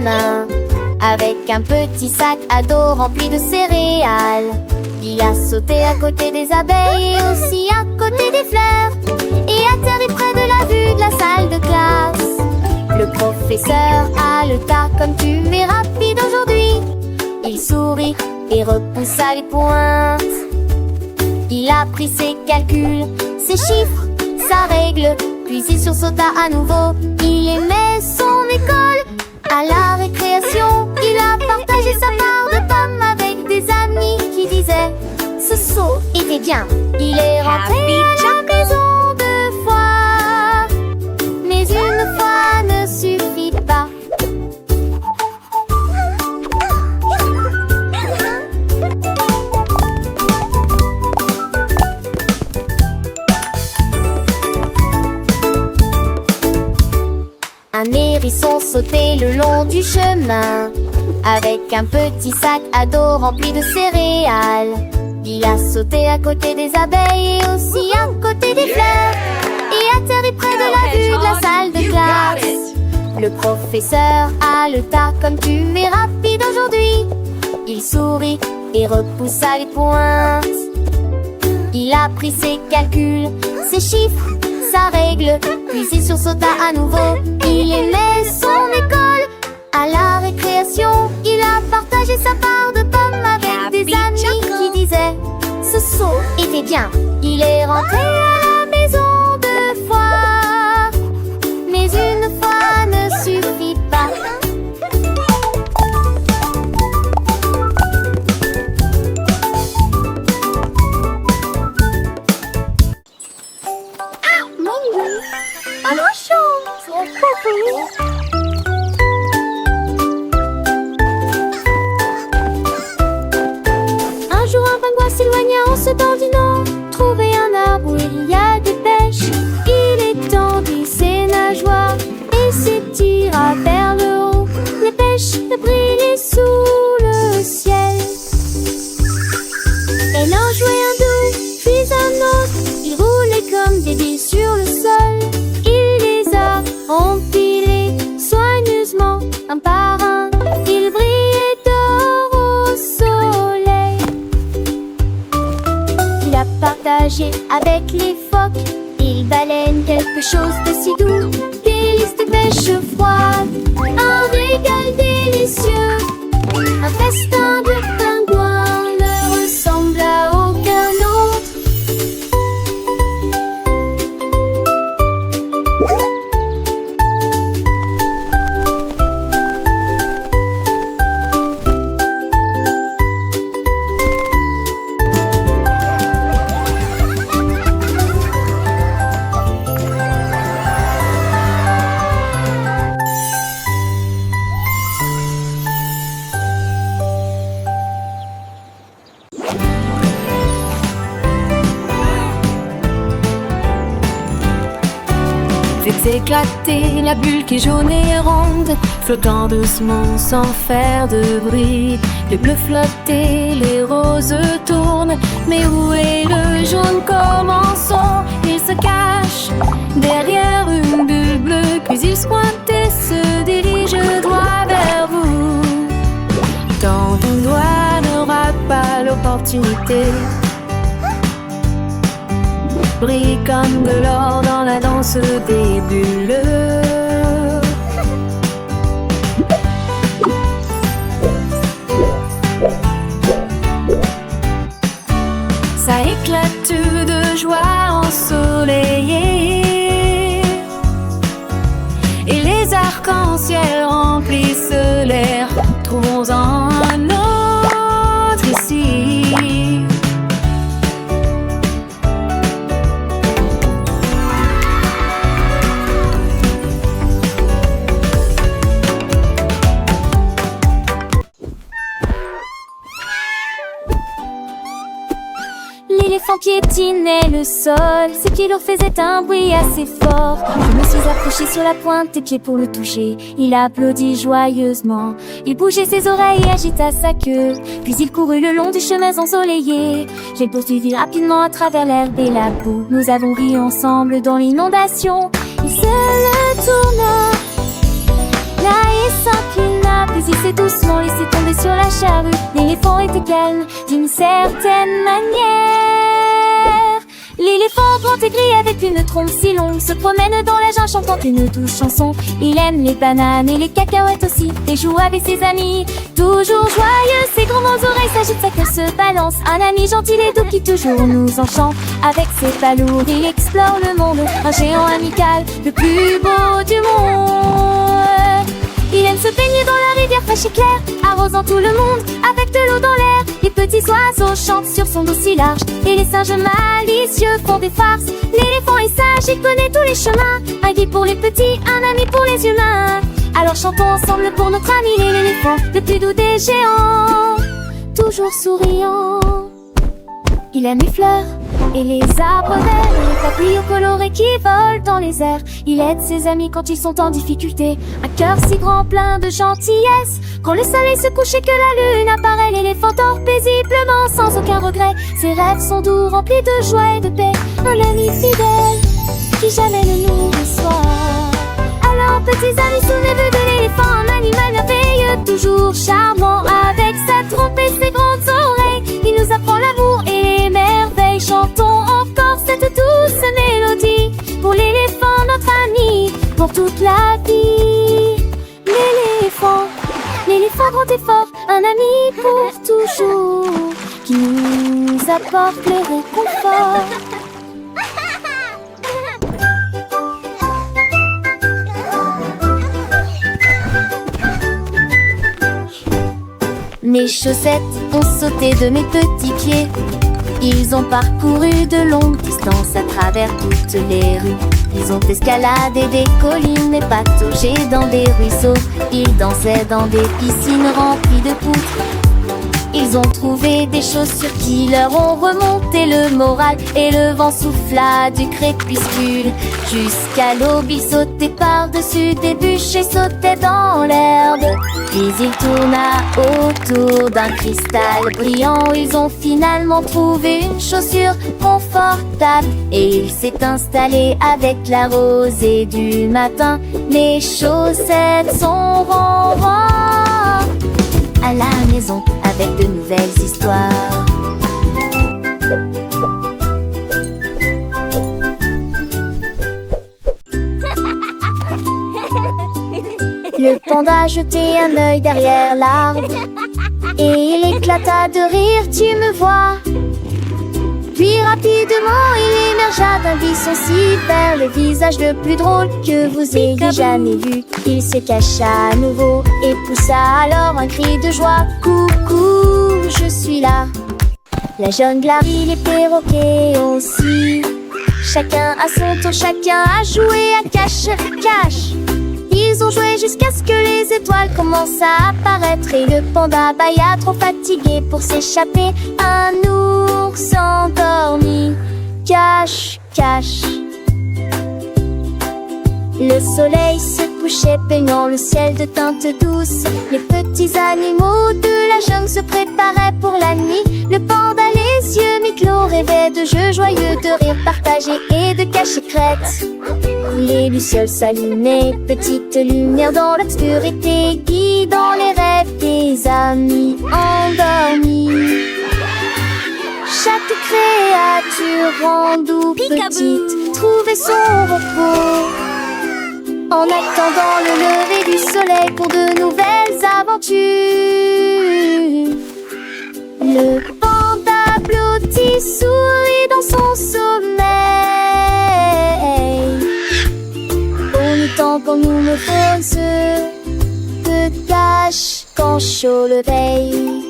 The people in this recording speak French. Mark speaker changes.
Speaker 1: chemin, avec un petit sac à dos rempli de céréales. Il a sauté à côté des abeilles et aussi à côté des fleurs, et atterri près de la vue de la salle de classe. Le professeur a le tas comme tu es rapide aujourd'hui. Il sourit et repoussa les pointes. Il a pris ses calculs, ses chiffres, sa règle, puis il sursauta à nouveau. Il aimait son école. À la récréation, il a partagé sa part de pommes avec des amis qui disaient ce saut était bien. Il est rentré à la maison 2 fois, mais une fois ne suffit pas. Un hérisson sautait le long du chemin, avec un petit sac à dos rempli de céréales. Il a sauté à côté des abeilles et aussi à côté des fleurs, et atterri près de la vue de la salle de classe. Le professeur a le tas comme tu es rapide aujourd'hui. Il sourit et repoussa les pointes. Il a pris ses calculs, ses chiffres, sa règle, puis il sursauta à nouveau. Il aimait son école. À la récréation, il a partagé sa part de pommes avec des amis qui disaient ce saut était bien. Il est rentré à la maison 2 fois, mais une fois ne suffit pas.
Speaker 2: Un jour un pingouin s'éloigna en sautant du nord, trouver un arbre où il y a des pêches. Il étendit ses nageoires et s'étira vers le haut. Les pêches brillaient sous le ciel. Elle en jouait un doux, puis un autre. Ils roulaient comme des billes sur le sol. Il les a empilés soigneusement, un par un. Ils brillaient d'or au soleil. Il a partagé avec les phoques et les baleines quelque chose de si doux. Des listes de pêche froide, un régal délicieux. Un festin de pingouins ne ressemble à aucun autre.
Speaker 3: Faites éclater la bulle qui est jaune et ronde, flottant doucement sans faire de bruit. Les bleus flottent et les roses tournent, mais où est le jaune? Commençons. Il se cache derrière une bulle bleue, puis il se pointe et se dirige droit vers vous. Tant ton doigt n'aura pas l'opportunité. Brille comme de l'or dans la danse des bulles. Ça éclate de joie ensoleillée, et les arcs-en-ciel remplissent l'air. Trouvons-en un autre ici.
Speaker 2: L'éléphant piétinait le sol, ses pieds lourds faisaient un bruit assez fort. Je me suis approchée sur la pointe des pieds pour le toucher. Il applaudit joyeusement, il bougeait ses oreilles et agita sa queue. Puis il courut le long du chemin ensoleillé. J'ai poursuivi rapidement à travers l'herbe et la boue. Nous avons ri ensemble dans l'inondation. Il se le tourna Naïs s'inclina, puis il s'est doucement laissé tomber sur la charrue. L'éléphant était calme d'une certaine manière. L'éléphant grand et gris avec une trompe si longue se promène dans la jungle chantant une douce chanson. Il aime les bananes et les cacahuètes aussi, et joue avec ses amis. Toujours joyeux, ses grandes oreilles s'agitent, sa queue se balance. Un ami gentil et doux qui toujours nous enchante. Avec ses balourds, il explore le monde, un géant amical, le plus beau du monde. Il aime se baigner dans la rivière fraîche et claire, arrosant tout le monde avec de l'eau dans l'air. Les petits oiseaux chantent sur son dos si large, et les singes malicieux font des farces. L'éléphant est sage, il connaît tous les chemins, un guide pour les petits, un ami pour les humains. Alors chantons ensemble pour notre ami l'éléphant, le plus doux des géants, toujours souriant. Il aime les fleurs et les arbres verts, et les papillons colorés qui volent dans les airs. Il aide ses amis quand ils sont en difficulté, un cœur si grand plein de gentillesse. Quand le soleil se couche et que la lune apparaît, l'éléphant dort paisiblement sans aucun regret. Ses rêves sont doux, remplis de joie et de paix. Un ami fidèle qui jamais ne nous déçoit. Alors petits amis, souvenez-vous de l'éléphant, un animal merveilleux, toujours charmant. Avec sa trompe et ses grandes oreilles, il nous apprend l'amour et les merveilles. Chantons encore cette douce mélodie pour l'éléphant, notre ami, pour toute la vie. L'éléphant, l'éléphant grand et fort, un ami pour toujours, qui nous apporte le réconfort. Mes chaussettes ont sauté de mes petits pieds. Ils ont parcouru de longues distances à travers toutes les rues. Ils ont escaladé des collines et pataugé dans des ruisseaux. Ils dansaient dans des piscines remplies de poutres. Ils ont trouvé des chaussures qui leur ont remonté le moral, et le vent souffla du crépuscule jusqu'à l'aube. Ils sautaient par-dessus des bûches et sautaient dans l'herbe. Puis il tourna autour d'un cristal brillant. Ils ont finalement trouvé une chaussure confortable, et il s'est installé avec la rosée du matin. Mes chaussettes sont ronron à la maison avec de nouvelles histoires. Le panda a jeté un œil derrière l'arbre, et il éclata de rire, tu me vois. Puis rapidement il émergea d'un buisson si vert, le visage le plus drôle que vous ayez jamais vu. Il se cacha à nouveau et poussa alors un cri de joie. Coucou, je suis là. La jungle arrive, les perroquets aussi. Chacun à son tour, chacun a joué à cache-cache. Ils ont joué jusqu'à ce que les étoiles commencent à apparaître, et le panda bâilla trop fatigué pour s'échapper. Un ours endormi, cache-cache. Le soleil se couchait, peignant le ciel de teintes douces. Les petits animaux de la jungle se préparaient pour la nuit. Le panda, les yeux mi-clos, rêvait de jeux joyeux, de rires partagés et de cache-crête. Les lucioles s'allumaient, petites lumières dans l'obscurité, guidant les rêves des amis endormis. Chaque créature rendue petite trouvait son repos, en attendant le lever du soleil pour de nouvelles aventures. Le panda blotti sourit dans son sommeil. Tant qu'on nous me pose, que cache quand chaud le veille.